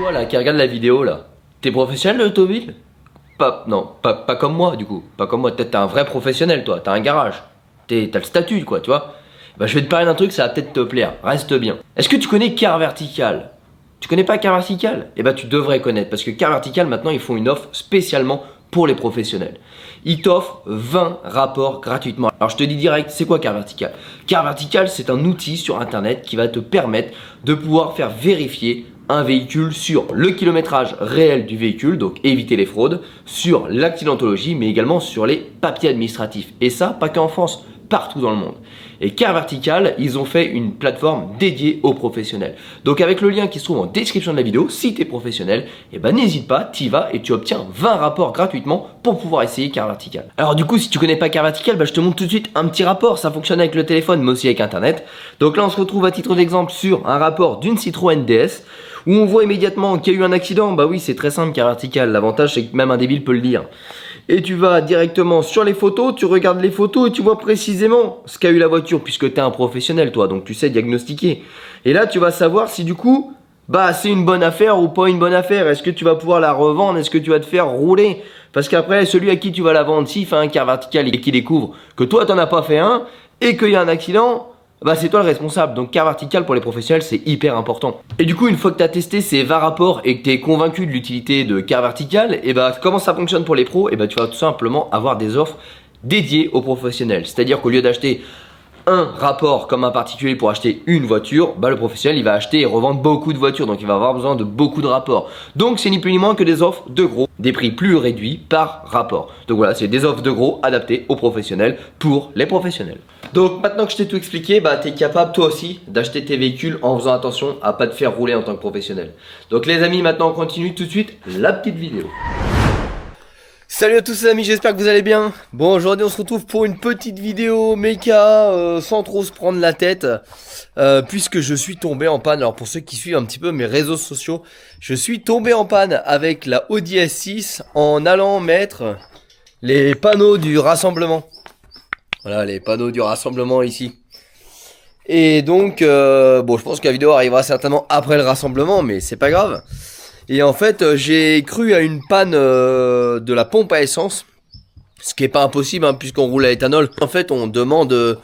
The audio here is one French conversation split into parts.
toi là qui regarde la vidéo là, t'es professionnel de l'automobile? Non, pas comme moi du coup. Pas comme moi, peut-être t'es un vrai professionnel toi, t'as un garage. T'as le statut quoi, tu vois. Bah, je vais te parler d'un truc, ça va peut-être te plaire, reste bien. Est-ce que tu connais Car Vertical? Tu connais pas Car Vertical? Eh bah tu devrais connaître, parce que Car Vertical maintenant ils font une offre spécialement pour les professionnels. Ils t'offrent 20 rapports gratuitement. Alors je te dis direct, c'est quoi Car Vertical? Car Vertical, c'est un outil sur internet qui va te permettre de pouvoir faire vérifier un véhicule sur le kilométrage réel du véhicule, donc éviter les fraudes, sur l'accidentologie, mais également sur les papiers administratifs. Et ça, pas qu'en France, partout dans le monde. Et Car Vertical, ils ont fait une plateforme dédiée aux professionnels. Donc avec le lien qui se trouve en description de la vidéo, si tu es professionnel, eh ben n'hésite pas, t'y vas et tu obtiens 20 rapports gratuitement pour pouvoir essayer Car Vertical. Alors du coup, si tu connais pas Car Vertical, je te montre tout de suite un petit rapport. Ça fonctionne avec le téléphone, mais aussi avec internet. Donc là, on se retrouve à titre d'exemple sur un rapport d'une Citroën DS où on voit immédiatement qu'il y a eu un accident. Bah oui, c'est très simple Car Vertical. L'avantage, c'est que même un débile peut le lire. Et tu vas directement sur les photos, tu regardes les photos et tu vois précisément ce qu'a eu la voiture, puisque tu es un professionnel toi, donc tu sais diagnostiquer. Et là tu vas savoir si du coup, c'est une bonne affaire ou pas une bonne affaire. Est-ce que tu vas pouvoir la revendre? Est-ce que tu vas te faire rouler? Parce qu'après, celui à qui tu vas la vendre, s'il fait un Car Vertical et qu'il découvre que toi t'en as pas fait un et qu'il y a un accident, c'est toi le responsable. Donc Car Vertical pour les professionnels, c'est hyper important. Et du coup, une fois que tu as testé ces 20 rapports et que tu es convaincu de l'utilité de Car Vertical, comment ça fonctionne pour les pros? Tu vas tout simplement avoir des offres dédiées aux professionnels. C'est-à-dire qu'au lieu d'acheter un rapport comme un particulier pour acheter une voiture, le professionnel il va acheter et revendre beaucoup de voitures, donc il va avoir besoin de beaucoup de rapports. Donc c'est ni plus ni moins que des offres de gros, des prix plus réduits par rapport. Donc voilà, c'est des offres de gros adaptées aux professionnels pour les professionnels. Donc maintenant que je t'ai tout expliqué, tu es capable toi aussi d'acheter tes véhicules en faisant attention à pas te faire rouler en tant que professionnel. Donc les amis, maintenant on continue tout de suite la petite vidéo. Salut à tous les amis, j'espère que vous allez bien. Bon, aujourd'hui on se retrouve pour une petite vidéo méca sans trop se prendre la tête, puisque je suis tombé en panne. Alors pour ceux qui suivent un petit peu mes réseaux sociaux, je suis tombé en panne avec la Audi S6 en allant mettre les panneaux du rassemblement. Voilà les panneaux du rassemblement ici. Et donc, je pense que la vidéo arrivera certainement après le rassemblement, mais c'est pas grave. Et en fait, j'ai cru à une panne de la pompe à essence, ce qui est pas impossible puisqu'on roule à l'éthanol. En fait, on demande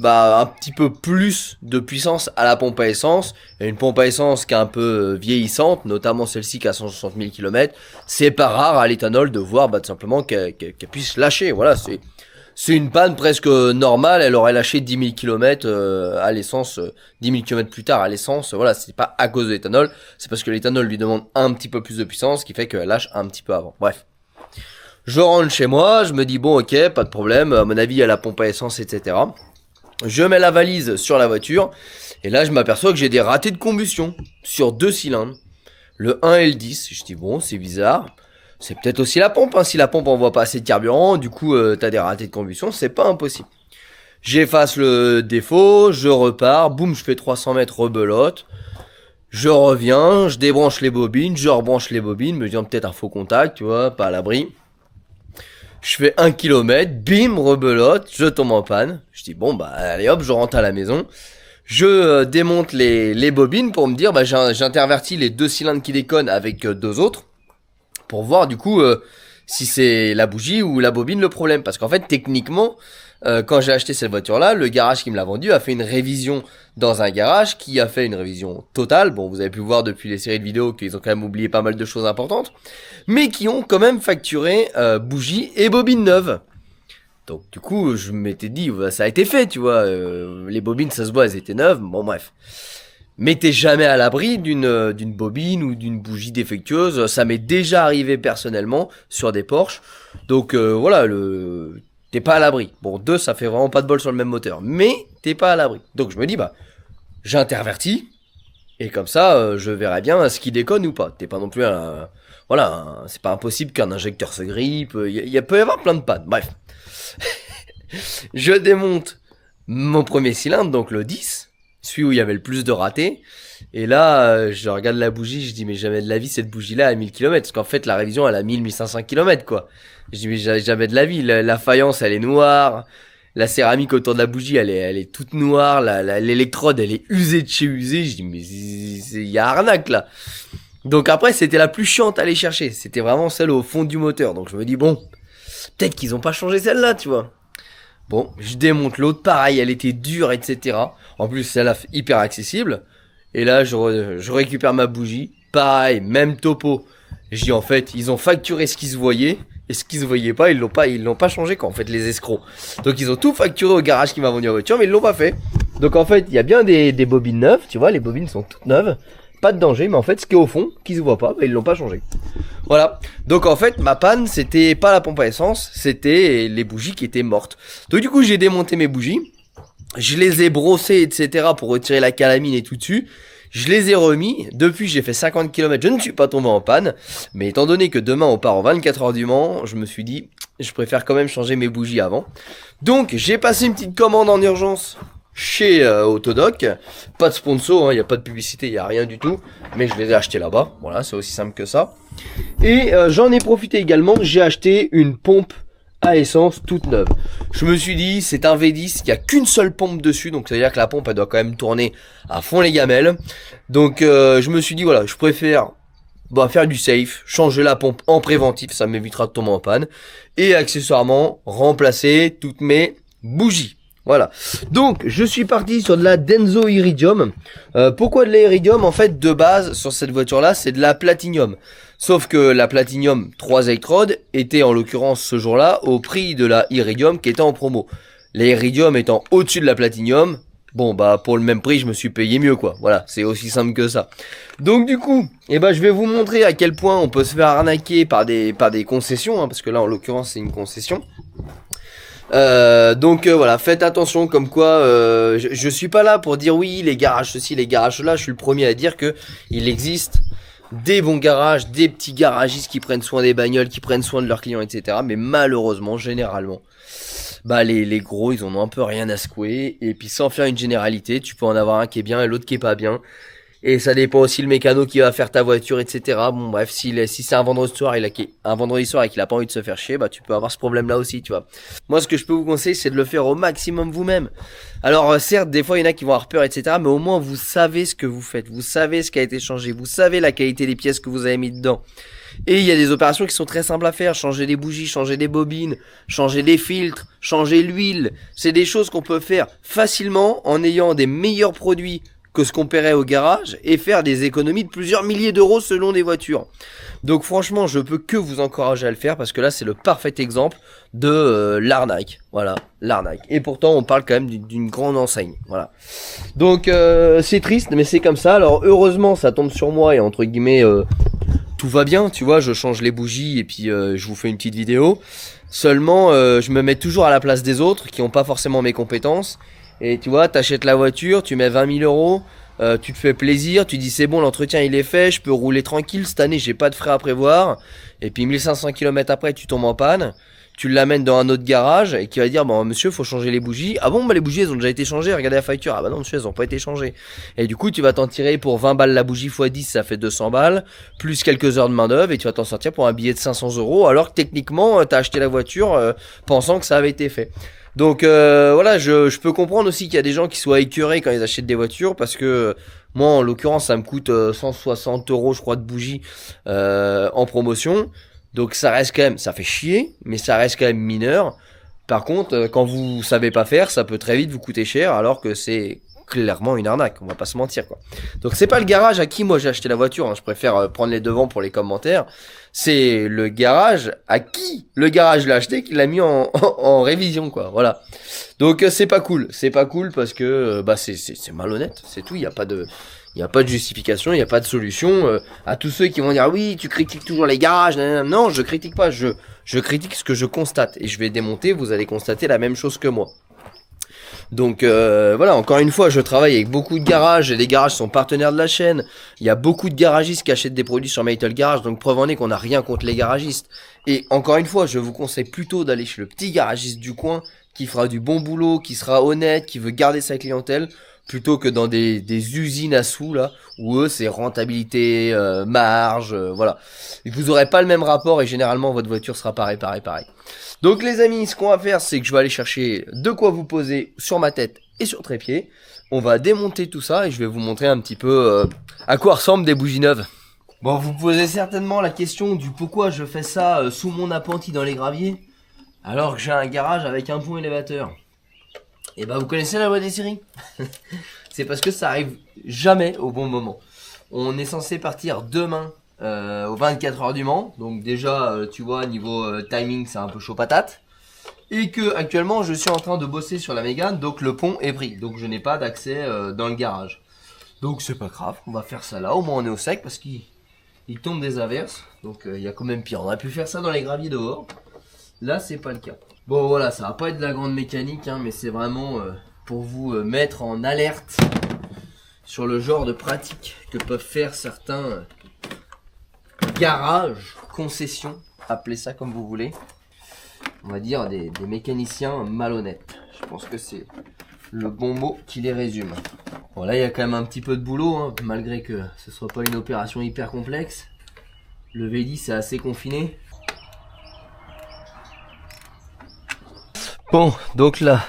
un petit peu plus de puissance à la pompe à essence. Et une pompe à essence qui est un peu vieillissante, notamment celle-ci qui a 160 000 km, c'est pas rare à l'éthanol de voir tout simplement qu'elle puisse lâcher. Voilà, c'est une panne presque normale, elle aurait lâché 10 000 km à l'essence, 10 000 km plus tard à l'essence, voilà, c'est pas à cause de l'éthanol, c'est parce que l'éthanol lui demande un petit peu plus de puissance, ce qui fait qu'elle lâche un petit peu avant, bref. Je rentre chez moi, je me dis bon ok, pas de problème, à mon avis il y a la pompe à essence, etc. Je mets la valise sur la voiture, et là je m'aperçois que j'ai des ratés de combustion sur 2 cylindres, le 1 et le 10, je dis bon c'est bizarre. C'est peut-être aussi la pompe, si la pompe envoie pas assez de carburant, du coup t'as des ratés de combustion, c'est pas impossible. J'efface le défaut, je repars, boum, je fais 300 mètres rebelote, je reviens, je débranche les bobines, je rebranche les bobines, me disant peut-être un faux contact, tu vois, pas à l'abri. Je fais 1 km, bim, rebelote, je tombe en panne, je dis bon allez hop, je rentre à la maison. Je démonte les bobines pour me dire j'intervertis les 2 cylindres qui déconnent avec 2 autres. Pour voir du coup si c'est la bougie ou la bobine le problème. Parce qu'en fait techniquement quand j'ai acheté cette voiture là, le garage qui me l'a vendue a fait une révision dans un garage qui a fait une révision totale. Bon vous avez pu voir depuis les séries de vidéos qu'ils ont quand même oublié pas mal de choses importantes. Mais qui ont quand même facturé bougie et bobine neuve. Donc du coup je m'étais dit ça a été fait tu vois. Les bobines ça se voit elles étaient neuves. Bon bref. Mais t'es jamais à l'abri d'une bobine ou d'une bougie défectueuse. Ça m'est déjà arrivé personnellement sur des Porsche. Donc voilà, t'es pas à l'abri. Bon, 2, ça fait vraiment pas de bol sur le même moteur. Mais t'es pas à l'abri. Donc je me dis, j'intervertis. Et comme ça, je verrai bien ce qui déconne ou pas. T'es pas non plus c'est pas impossible qu'un injecteur se grippe. Il peut y avoir plein de pannes. Bref. Je démonte mon premier cylindre, donc le 10. Celui où il y avait le plus de ratés. Et là, je regarde la bougie, je dis mais jamais de la vie cette bougie-là à 1000 km. Parce qu'en fait, la révision, elle a 1000-1500 km quoi. Je dis mais jamais de la vie. La faïence, elle est noire. La céramique autour de la bougie, elle est toute noire. L'électrode, elle est usée de chez usée. Je dis mais il y a arnaque là. Donc après, c'était la plus chiante à aller chercher. C'était vraiment celle au fond du moteur. Donc je me dis, bon, peut-être qu'ils ont pas changé celle-là, tu vois. Bon, je démonte l'autre, pareil, elle était dure, etc. En plus, celle-là, hyper accessible. Et là, je récupère ma bougie. Pareil, même topo. Je dis, en fait, ils ont facturé ce qui se voyait. Et ce qui se voyait pas, ils l'ont pas changé, quoi, en fait, les escrocs. Donc, ils ont tout facturé au garage qui m'a vendu la voiture, mais ils l'ont pas fait. Donc, en fait, il y a bien des bobines neuves, tu vois, les bobines sont toutes neuves. Pas de danger, mais en fait, ce qui est au fond, qui se voit pas, bah, ils l'ont pas changé. Voilà. Donc en fait, ma panne, c'était pas la pompe à essence, c'était les bougies qui étaient mortes. Donc du coup, j'ai démonté mes bougies, je les ai brossées, etc. pour retirer la calamine et tout dessus. Je les ai remis. Depuis, j'ai fait 50 km, je ne suis pas tombé en panne. Mais étant donné que demain, on part en 24 heures du Mans, je me suis dit, je préfère quand même changer mes bougies avant. Donc, j'ai passé une petite commande en urgence chez Autodoc. Pas de sponsor, il n'y a pas de publicité, il n'y a rien du tout. Mais je les ai achetés là-bas. Voilà, c'est aussi simple que ça. Et j'en ai profité également, j'ai acheté une pompe à essence toute neuve. Je me suis dit, c'est un V10, il n'y a qu'une seule pompe dessus, donc ça veut dire que la pompe, elle doit quand même tourner à fond les gamelles. Donc je me suis dit, voilà, je préfère faire du safe, changer la pompe en préventif, ça m'évitera de tomber en panne. Et accessoirement, remplacer toutes mes bougies. Voilà. Donc, je suis parti sur de la Denso Iridium. Pourquoi de l'Iridium? En fait, de base, sur cette voiture-là, c'est de la Platinium. Sauf que la Platinium 3 électrodes était, en l'occurrence, ce jour-là, au prix de la Iridium qui était en promo. La Iridium étant au-dessus de la Platinium, bon, pour le même prix, je me suis payé mieux, quoi. Voilà, c'est aussi simple que ça. Donc, du coup, je vais vous montrer à quel point on peut se faire arnaquer par des concessions, hein, parce que là, en l'occurrence, c'est une concession. Voilà, faites attention, comme quoi je suis pas là pour dire oui, les garages ceci, les garages là, je suis le premier à dire que il existe des bons garages, des petits garagistes qui prennent soin des bagnoles, qui prennent soin de leurs clients, etc. Mais malheureusement, généralement, les gros, ils en ont un peu rien à secouer. Et puis sans faire une généralité, tu peux en avoir un qui est bien et l'autre qui est pas bien. Et ça dépend aussi le mécano qui va faire ta voiture, etc. Bon bref, si c'est un vendredi soir, et qu'il a pas envie de se faire chier, tu peux avoir ce problème-là aussi, tu vois. Moi, ce que je peux vous conseiller, c'est de le faire au maximum vous-même. Alors certes, des fois, il y en a qui vont avoir peur, etc. Mais au moins, vous savez ce que vous faites, vous savez ce qui a été changé, vous savez la qualité des pièces que vous avez mis dedans. Et il y a des opérations qui sont très simples à faire, changer des bougies, changer des bobines, changer des filtres, changer l'huile. C'est des choses qu'on peut faire facilement en ayant des meilleurs produits que ce qu'on paierait au garage et faire des économies de plusieurs milliers d'euros selon les voitures. Donc franchement, je peux que vous encourager à le faire parce que là, c'est le parfait exemple de l'arnaque. Voilà, l'arnaque. Et pourtant, on parle quand même d'une grande enseigne. Voilà. Donc c'est triste, mais c'est comme ça. Alors heureusement, ça tombe sur moi et entre guillemets, tout va bien. Tu vois, je change les bougies et puis je vous fais une petite vidéo. Seulement, je me mets toujours à la place des autres qui n'ont pas forcément mes compétences. Et tu vois, t'achètes la voiture, tu mets 20 000 euros, tu te fais plaisir, tu dis c'est bon, l'entretien il est fait, je peux rouler tranquille, cette année j'ai pas de frais à prévoir. Et puis 1500 km après, tu tombes en panne, tu l'amènes dans un autre garage et qui va dire bon monsieur, faut changer les bougies. Ah bon, les bougies elles ont déjà été changées, regardez la facture. Ah bah non monsieur, elles ont pas été changées. Et du coup, tu vas t'en tirer pour 20 balles la bougie x 10, ça fait 200 balles, plus quelques heures de main d'œuvre et tu vas t'en sortir pour un billet de 500 euros alors que techniquement, t'as acheté la voiture pensant que ça avait été fait. Donc voilà, je peux comprendre aussi qu'il y a des gens qui soient écœurés quand ils achètent des voitures parce que moi en l'occurrence ça me coûte 160 euros je crois de bougies en promotion. Donc ça reste quand même, ça fait chier, mais ça reste quand même mineur. Par contre, quand vous savez pas faire, ça peut très vite vous coûter cher alors que c'est clairement une arnaque, on va pas se mentir quoi. Donc c'est pas le garage à qui moi j'ai acheté la voiture, hein. Je préfère prendre les devants pour les commentaires. C'est le garage à qui le garage l'a acheté qui l'a mis en révision quoi, voilà. Donc c'est pas cool parce que c'est malhonnête, c'est tout, il y a pas de justification, il y a pas de solution à tous ceux qui vont dire oui, tu critiques toujours les garages. Non, je critique pas, je critique ce que je constate et je vais démonter, vous allez constater la même chose que moi. Donc voilà, encore une fois, je travaille avec beaucoup de garages et les garages sont partenaires de la chaîne. Il y a beaucoup de garagistes qui achètent des produits sur Metal Garage, donc preuve en est qu'on n'a rien contre les garagistes. Et encore une fois, je vous conseille plutôt d'aller chez le petit garagiste du coin qui fera du bon boulot, qui sera honnête, qui veut garder sa clientèle, plutôt que dans des usines à sous là où eux c'est rentabilité, marge, voilà. Et vous aurez pas le même rapport et généralement votre voiture sera pareil. Donc les amis, ce qu'on va faire, c'est que je vais aller chercher de quoi vous poser sur ma tête et sur trépied. On va démonter tout ça et je vais vous montrer un petit peu à quoi ressemblent des bougies neuves. Bon, vous posez certainement la question du pourquoi je fais ça sous mon appentis dans les graviers, alors que j'ai un garage avec un pont élévateur. Et bah vous connaissez la loi des séries. C'est parce que ça arrive jamais au bon moment. On est censé partir demain aux 24 heures du Mans. Donc déjà, tu vois, niveau timing, c'est un peu chaud patate. Et que actuellement, je suis en train de bosser sur la Mégane, donc le pont est pris. Donc je n'ai pas d'accès dans le garage. Donc c'est pas grave, on va faire ça là. Au moins on est au sec parce qu'il tombe des averses. Donc il y a quand même pire. On aurait pu faire ça dans les graviers dehors. Là, c'est pas le cas. Bon voilà, ça va pas être de la grande mécanique, hein, mais c'est vraiment pour vous mettre en alerte sur le genre de pratique que peuvent faire certains garages, concessions, appelez ça comme vous voulez. On va dire des mécaniciens malhonnêtes. Je pense que c'est le bon mot qui les résume. Bon là, il y a quand même un petit peu de boulot, hein, malgré que ce soit pas une opération hyper complexe. Le V10 est assez confiné. Bon, donc là,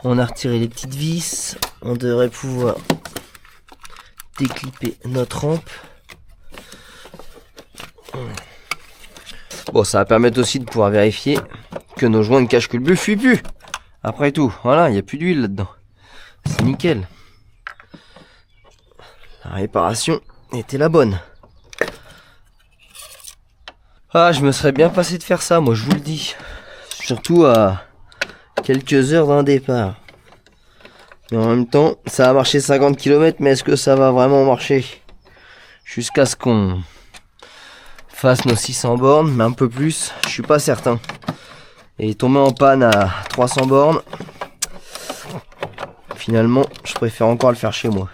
on a retiré les petites vis. On devrait pouvoir déclipper notre rampe. Bon, ça va permettre aussi de pouvoir vérifier que nos joints ne cachent que le buff fuit plus. Après tout, voilà, il n'y a plus d'huile là-dedans. C'est nickel. La réparation était la bonne. Ah, je me serais bien passé de faire ça, moi je vous le dis. Surtout à quelques heures d'un départ. Mais en même temps, ça a marché 50 km, mais est-ce que ça va vraiment marcher? Jusqu'à ce qu'on fasse nos 600 bornes, mais un peu plus, je suis pas certain. Et tomber en panne à 300 bornes, finalement, je préfère encore le faire chez moi.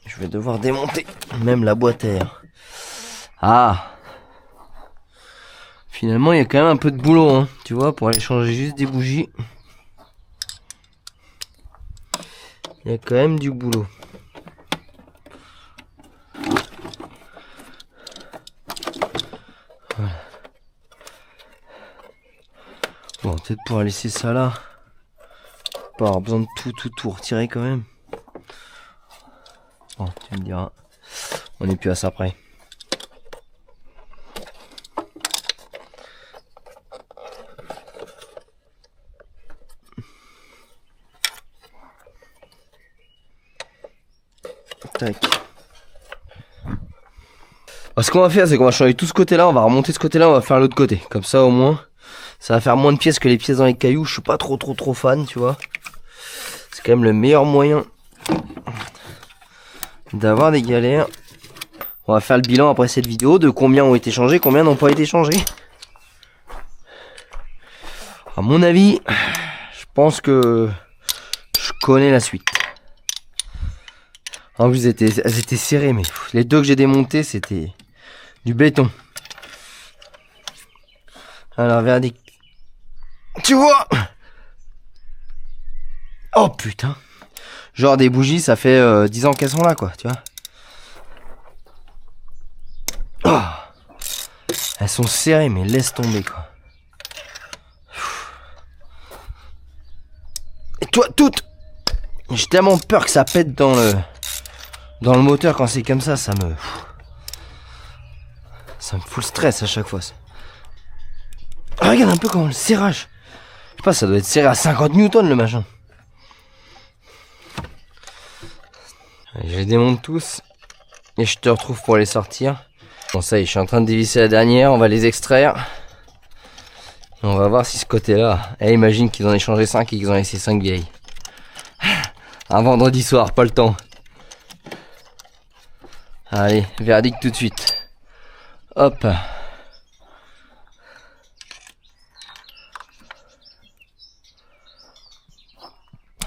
Je vais devoir démonter même la boîte à air. Ah! Finalement, il y a quand même un peu de boulot, hein, tu vois, pour aller changer juste des bougies. Il y a quand même du boulot. Voilà. Bon, peut-être pouvoir laisser ça là. Pas avoir besoin de tout retirer quand même. Bon, tu me diras. On n'est plus à ça près. Tac. Alors, ce qu'on va faire, c'est qu'on va changer tout ce côté-là. On va remonter ce côté-là. On va faire l'autre côté. Comme ça, au moins, ça va faire moins de pièces que les pièces dans les cailloux. Je suis pas trop fan, tu vois. C'est quand même le meilleur moyen d'avoir des galères. On va faire le bilan après cette vidéo de combien ont été changés, combien n'ont pas été changés. À mon avis, je pense que je connais la suite. En plus, elles étaient serrées, mais les deux que j'ai démontés, c'était du béton. Alors, verdict. Tu vois? Oh putain. Genre des bougies, ça fait 10 ans qu'elles sont là, quoi, tu vois. Oh. Elles sont serrées, mais laisse tomber, quoi. Et toi, toutes. J'ai tellement peur que ça pète dans le moteur quand c'est comme ça me fout le stress à chaque fois. Ah, regarde un peu comment le serrage. Je sais pas, ça doit être serré à 50 newtons le machin. Je les démonte tous et je te retrouve pour les sortir. Bon, ça y est, je suis en train de dévisser la dernière, on va les extraire. On va voir si ce côté-là, imagine qu'ils en aient changé 5 et qu'ils en aient laissé 5 vieilles. Un vendredi soir, pas le temps. Allez, verdict tout de suite. Hop.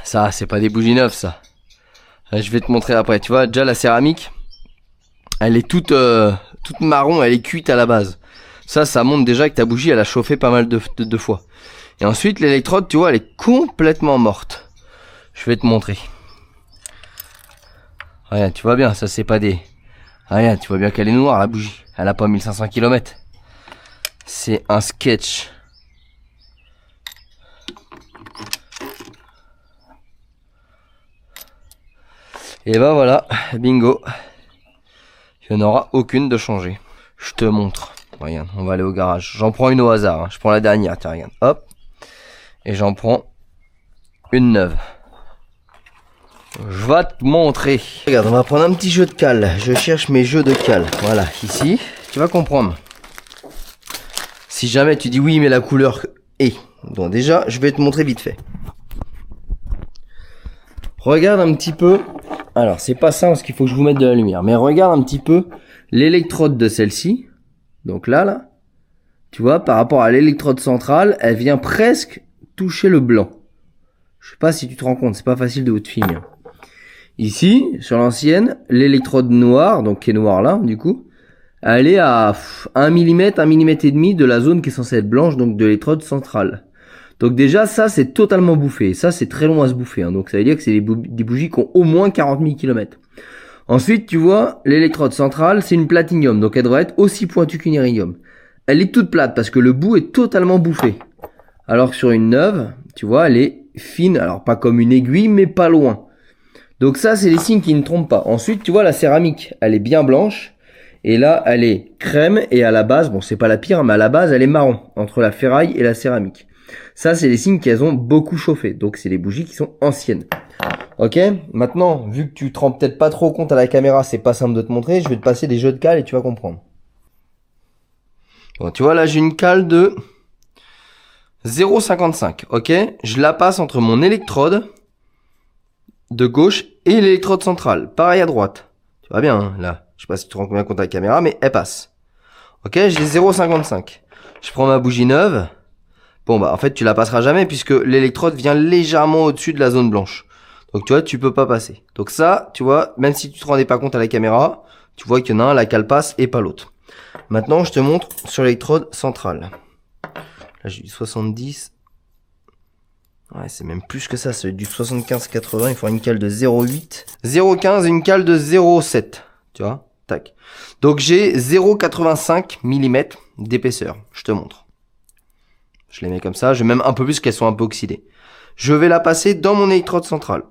Ça, c'est pas des bougies neuves, ça. Je vais te montrer après. Tu vois, déjà la céramique, elle est toute marron, elle est cuite à la base. Ça montre déjà que ta bougie, elle a chauffé pas mal de fois. Et ensuite, l'électrode, tu vois, elle est complètement morte. Je vais te montrer. Regarde, tu vois bien, ça c'est pas des... Regarde, tu vois bien qu'elle est noire la bougie. Elle a pas 1500 km. C'est un sketch. Et bah voilà, bingo. Il n'y en aura aucune de changée. Je te montre. Regarde, on va aller au garage. J'en prends une au hasard. Hein. Je prends la dernière, tiens, regarde. Hop. Et j'en prends une neuve. Je vais te montrer. Regarde, on va prendre un petit jeu de cale. Je cherche mes jeux de cale. Voilà, ici. Tu vas comprendre. Si jamais tu dis oui, mais la couleur est. Donc déjà, je vais te montrer vite fait. Regarde un petit peu. Alors, c'est pas ça parce qu'il faut que je vous mette de la lumière. Mais regarde un petit peu l'électrode de celle-ci. Donc là. Tu vois, par rapport à l'électrode centrale, elle vient presque toucher le blanc. Je sais pas si tu te rends compte, c'est pas facile de vous te filmer. Ici, sur l'ancienne, l'électrode noire, donc qui est noire là, du coup, elle est à 1 mm, 1 mm et demi de la zone qui est censée être blanche, donc de l'électrode centrale. Donc déjà, ça, c'est totalement bouffé. Ça, c'est très long à se bouffer. Hein. Donc ça veut dire que c'est des bougies qui ont au moins 40 000 km. Ensuite, tu vois, l'électrode centrale, c'est une platinium, donc elle devrait être aussi pointue qu'une iridium. Elle est toute plate parce que le bout est totalement bouffé. Alors que sur une neuve, tu vois, elle est fine. Alors pas comme une aiguille, mais pas loin. Donc ça, c'est les signes qui ne trompent pas. Ensuite, tu vois, la céramique, elle est bien blanche. Et là, elle est crème. Et à la base, bon, c'est pas la pire, mais à la base, elle est marron. Entre la ferraille et la céramique. Ça, c'est les signes qu'elles ont beaucoup chauffé. Donc c'est les bougies qui sont anciennes. Ok, maintenant, vu que tu te rends peut-être pas trop compte à la caméra, c'est pas simple de te montrer. Je vais te passer des jeux de cale et tu vas comprendre. Bon, tu vois, là, j'ai une cale de 0,55, ok. Je la passe entre mon électrode de gauche et l'électrode centrale. Pareil à droite. Tu vois bien, hein, là. Je sais pas si tu te rends bien compte à la caméra, mais elle passe. Ok, j'ai 0,55. Je prends ma bougie neuve. Bon, bah, en fait, tu la passeras jamais puisque l'électrode vient légèrement au-dessus de la zone blanche. Donc, tu vois, tu peux pas passer. Donc ça, tu vois, même si tu te rendais pas compte à la caméra, tu vois qu'il y en a un, la cale passe et pas l'autre. Maintenant, je te montre sur l'électrode centrale. Là, j'ai du 70. Ouais, c'est même plus que ça. C'est du 75-80. Il faut une cale de 0,8. 0,15 et une cale de 0,7. Tu vois? Tac. Donc, j'ai 0,85 mm d'épaisseur. Je te montre. Je les mets comme ça. J'ai même un peu plus qu'elles sont un peu oxydées. Je vais la passer dans mon électrode centrale.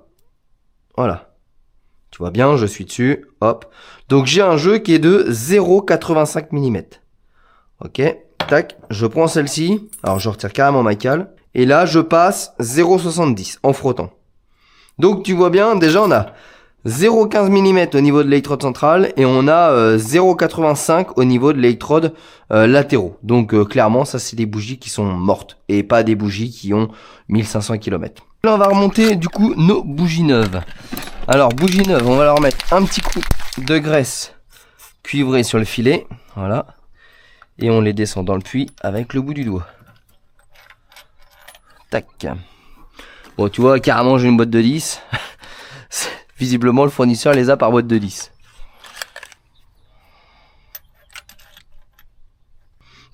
Voilà. Tu vois bien, je suis dessus. Hop. Donc, j'ai un jeu qui est de 0,85 mm. Ok. Tac. Je prends celle-ci. Alors, je retire carrément ma cale. Et là, je passe 0,70 en frottant. Donc, tu vois bien, déjà, on a 0,15 mm au niveau de l'électrode centrale et on a 0,85 au niveau de l'électrode latéraux. Donc, clairement, ça, c'est des bougies qui sont mortes et pas des bougies qui ont 1500 km. Là, on va remonter, du coup, nos bougies neuves. Alors, bougies neuves, on va leur mettre un petit coup de graisse cuivrée sur le filet. Voilà. Et on les descend dans le puits avec le bout du doigt. Tac. Bon, tu vois, carrément, j'ai une boîte de 10. Visiblement, le fournisseur les a par boîte de 10.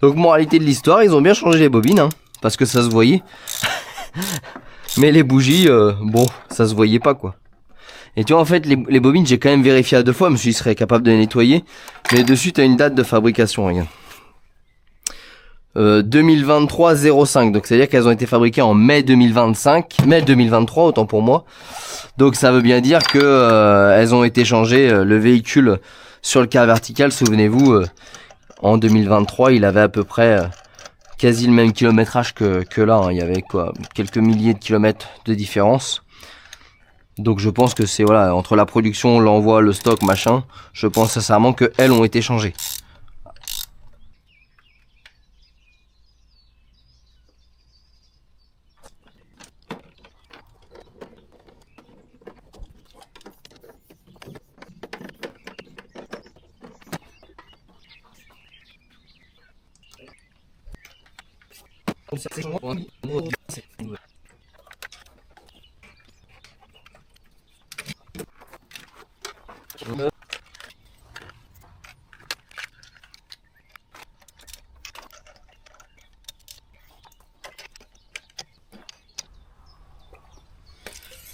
Donc, moralité de l'histoire, ils ont bien changé les bobines, hein, parce que ça se voyait. Mais les bougies, bon, ça se voyait pas, quoi. Et tu vois, en fait, les bobines, j'ai quand même vérifié à 2 fois, je me suis dit, serait capable de les nettoyer. Mais dessus, tu as une date de fabrication, regarde. 2023-05, donc c'est-à-dire qu'elles ont été fabriquées en mai 2025, mai 2023 autant pour moi. Donc ça veut bien dire que elles ont été changées. Le véhicule sur le quart vertical, souvenez-vous, en 2023, il avait à peu près quasi le même kilométrage que là. Hein. Il y avait quoi, quelques milliers de kilomètres de différence. Donc je pense que c'est voilà entre la production, l'envoi, le stock, machin. Je pense sincèrement que elles ont été changées.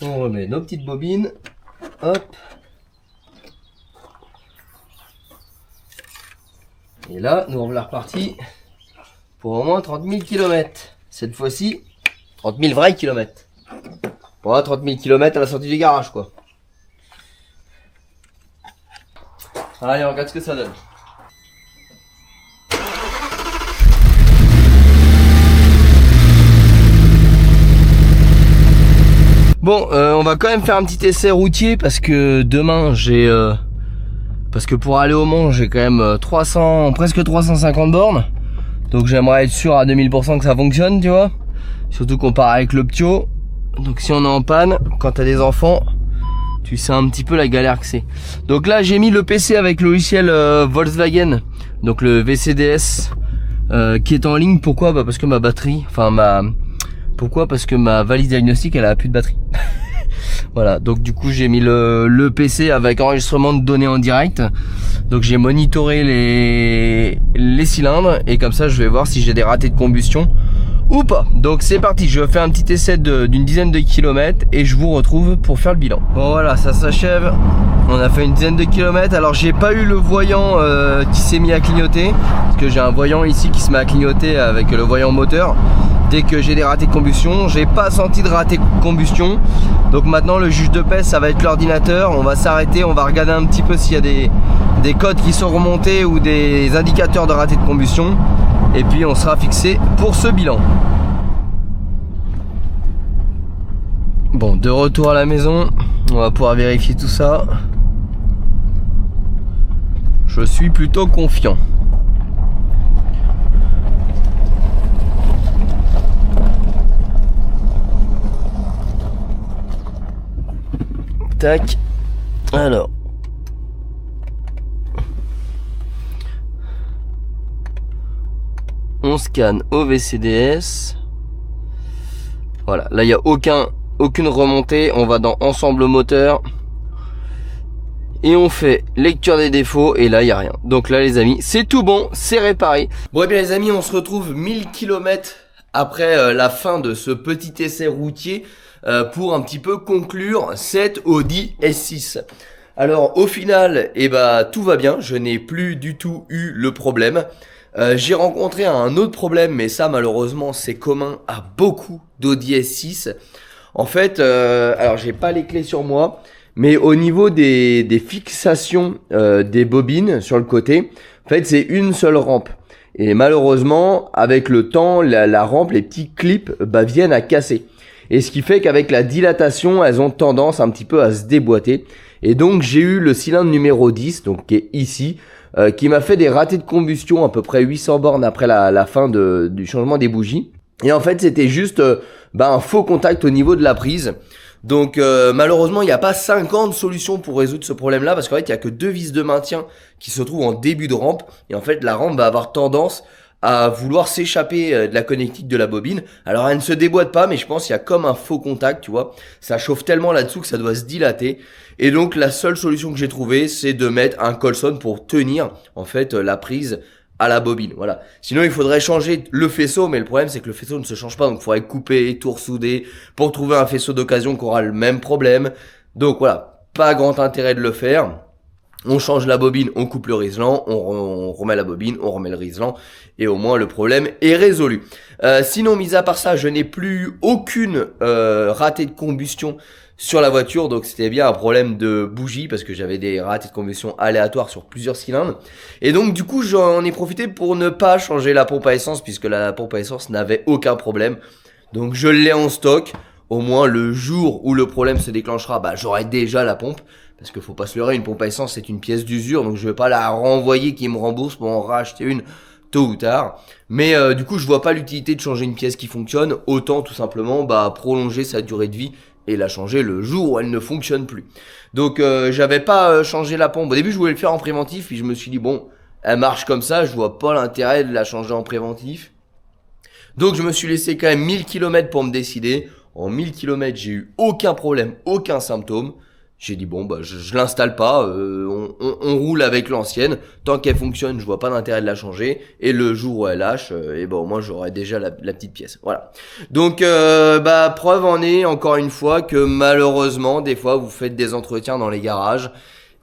On remet nos petites bobines. Hop. Et là, nous voilà repartis pour au moins 30 000 km. Cette fois-ci, 30 000 vrais kilomètres. Bon, 30 000 km à la sortie du garage, quoi. Allez, on regarde ce que ça donne. Bon, on va quand même faire un petit essai routier parce que demain parce que pour aller au Mans j'ai quand même presque 350 bornes. Donc j'aimerais être sûr à 2000% que ça fonctionne, tu vois. Surtout qu'on part avec le Ptio. Donc si on est en panne, quand t'as des enfants, tu sais un petit peu la galère que c'est. Donc là j'ai mis le PC avec le logiciel Volkswagen, donc le VCDS qui est en ligne. Pourquoi? Bah parce que ma batterie, pourquoi? Parce que ma valise diagnostic elle a plus de batterie. Voilà, donc du coup j'ai mis le PC avec enregistrement de données en direct. Donc j'ai monitoré les cylindres et comme ça je vais voir si j'ai des ratés de combustion ou pas. Donc c'est parti, je fais un petit essai d'une dizaine de kilomètres et je vous retrouve pour faire le bilan. Bon voilà, ça s'achève. On a fait une dizaine de kilomètres. Alors j'ai pas eu le voyant qui s'est mis à clignoter, parce que j'ai un voyant ici qui se met à clignoter avec le voyant moteur dès que j'ai des ratés de combustion. J'ai pas senti de ratés de combustion. Donc maintenant le juge de paix ça va être l'ordinateur. On va s'arrêter, on va regarder un petit peu s'il y a des codes qui sont remontés ou des indicateurs de ratés de combustion. Et puis on sera fixé pour ce bilan. Bon, de retour à la maison, on va pouvoir vérifier tout ça. Je suis plutôt confiant. Tac. Alors. On scanne au VCDS. Voilà, là il n'y a aucune remontée. On va dans ensemble moteur et on fait lecture des défauts et là il n'y a rien. Donc là les amis, c'est tout bon, c'est réparé. Bon et bien les amis, on se retrouve 1000 km après la fin de ce petit essai routier pour un petit peu conclure cette Audi S6. Alors au final, tout va bien, je n'ai plus du tout eu le problème. J'ai rencontré un autre problème, mais ça malheureusement c'est commun à beaucoup d'Audi S6. En fait, alors j'ai pas les clés sur moi, mais au niveau des fixations des bobines sur le côté, en fait c'est une seule rampe. Et malheureusement, avec le temps, la rampe, les petits clips viennent à casser. Et ce qui fait qu'avec la dilatation, elles ont tendance un petit peu à se déboîter. Et donc j'ai eu le cylindre numéro 10, donc qui est ici, qui m'a fait des ratés de combustion à peu près 800 bornes après la fin du changement des bougies. Et en fait c'était juste un faux contact au niveau de la prise. Donc malheureusement il n'y a pas 50 solutions pour résoudre ce problème là, parce qu'en fait il n'y a que 2 vis de maintien qui se trouvent en début de rampe. Et en fait la rampe va avoir tendance à vouloir s'échapper de la connectique de la bobine. Alors elle ne se déboîte pas, mais je pense qu'il y a comme un faux contact, tu vois. Ça chauffe tellement là-dessous que ça doit se dilater. Et donc la seule solution que j'ai trouvée, c'est de mettre un Colson pour tenir en fait la prise à la bobine. Voilà. Sinon il faudrait changer le faisceau, mais le problème c'est que le faisceau ne se change pas, donc il faudrait couper, tout ressouder pour trouver un faisceau d'occasion qui aura le même problème. Donc voilà, pas grand intérêt de le faire. On change la bobine, on coupe le riselant, on remet la bobine, on remet le riselant, et au moins le problème est résolu. Sinon, mis à part ça, je n'ai plus aucune ratée de combustion sur la voiture, donc c'était bien un problème de bougie, parce que j'avais des ratés de combustion aléatoires sur plusieurs cylindres. Et donc du coup, j'en ai profité pour ne pas changer la pompe à essence, puisque la pompe à essence n'avait aucun problème. Donc je l'ai en stock, au moins le jour où le problème se déclenchera, j'aurai déjà la pompe. Parce qu'il faut pas se leurrer, une pompe à essence c'est une pièce d'usure, donc je vais pas la renvoyer qui me rembourse pour en racheter une tôt ou tard. Mais du coup je vois pas l'utilité de changer une pièce qui fonctionne, autant tout simplement prolonger sa durée de vie et la changer le jour où elle ne fonctionne plus. Donc j'avais pas changé la pompe. Au début je voulais le faire en préventif, puis je me suis dit bon, elle marche comme ça, je vois pas l'intérêt de la changer en préventif. Donc je me suis laissé quand même 1000 km pour me décider. En 1000 km j'ai eu aucun problème, aucun symptôme. J'ai dit bon je l'installe pas, on roule avec l'ancienne, tant qu'elle fonctionne je vois pas d'intérêt de la changer, et le jour où elle lâche, au moins j'aurai déjà la petite pièce, voilà. Donc preuve en est encore une fois que malheureusement des fois vous faites des entretiens dans les garages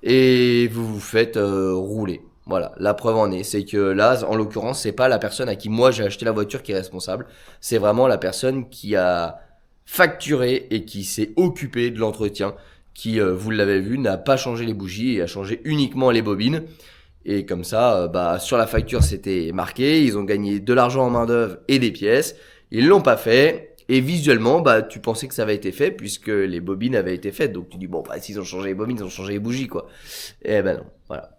et vous vous faites rouler. Voilà, la preuve en est, c'est que là, en l'occurrence, c'est pas la personne à qui moi j'ai acheté la voiture qui est responsable, c'est vraiment la personne qui a facturé et qui s'est occupée de l'entretien, qui, vous l'avez vu, n'a pas changé les bougies et a changé uniquement les bobines. Et comme ça, bah sur la facture c'était marqué, ils ont gagné de l'argent en main d'œuvre et des pièces, ils l'ont pas fait. Et visuellement, bah tu pensais que ça avait été fait puisque les bobines avaient été faites, donc tu dis bon bah s'ils ont changé les bobines, ils ont changé les bougies quoi. Et ben non, voilà.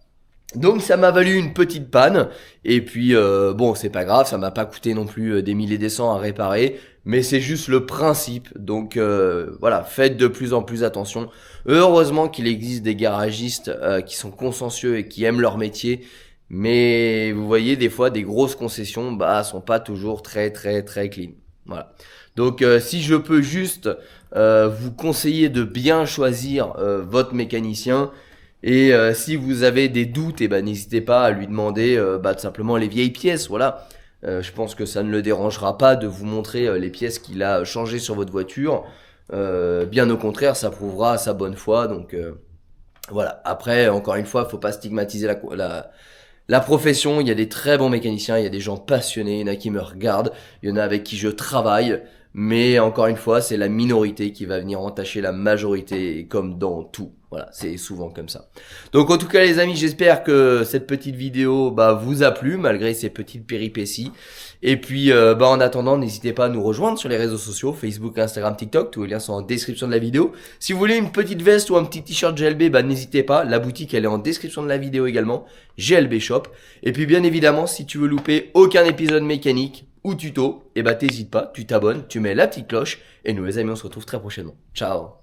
Donc ça m'a valu une petite panne et puis bon c'est pas grave, ça m'a pas coûté non plus des milliers des cents à réparer, mais c'est juste le principe. Donc voilà, faites de plus en plus attention. Heureusement qu'il existe des garagistes qui sont consciencieux et qui aiment leur métier, mais vous voyez des fois des grosses concessions bah sont pas toujours très très très clean. Voilà. Donc si je peux juste vous conseiller de bien choisir votre mécanicien. Et si vous avez des doutes, eh ben, n'hésitez pas à lui demander tout simplement les vieilles pièces. Voilà. Je pense que ça ne le dérangera pas de vous montrer les pièces qu'il a changées sur votre voiture. Bien au contraire, ça prouvera sa bonne foi. Donc voilà. Après, encore une fois, faut pas stigmatiser la profession. Il y a des très bons mécaniciens, il y a des gens passionnés, il y en a qui me regardent, il y en a avec qui je travaille. Mais encore une fois, c'est la minorité qui va venir entacher la majorité, et comme dans tout. Voilà, c'est souvent comme ça. Donc en tout cas les amis, j'espère que cette petite vidéo vous a plu, malgré ces petites péripéties. Et puis en attendant, n'hésitez pas à nous rejoindre sur les réseaux sociaux, Facebook, Instagram, TikTok, tous les liens sont en description de la vidéo. Si vous voulez une petite veste ou un petit t-shirt GLB, n'hésitez pas, la boutique elle est en description de la vidéo également, GLB Shop. Et puis bien évidemment, si tu veux louper aucun épisode mécanique ou tuto, t'hésites pas, tu t'abonnes, tu mets la petite cloche, et nous les amis on se retrouve très prochainement. Ciao.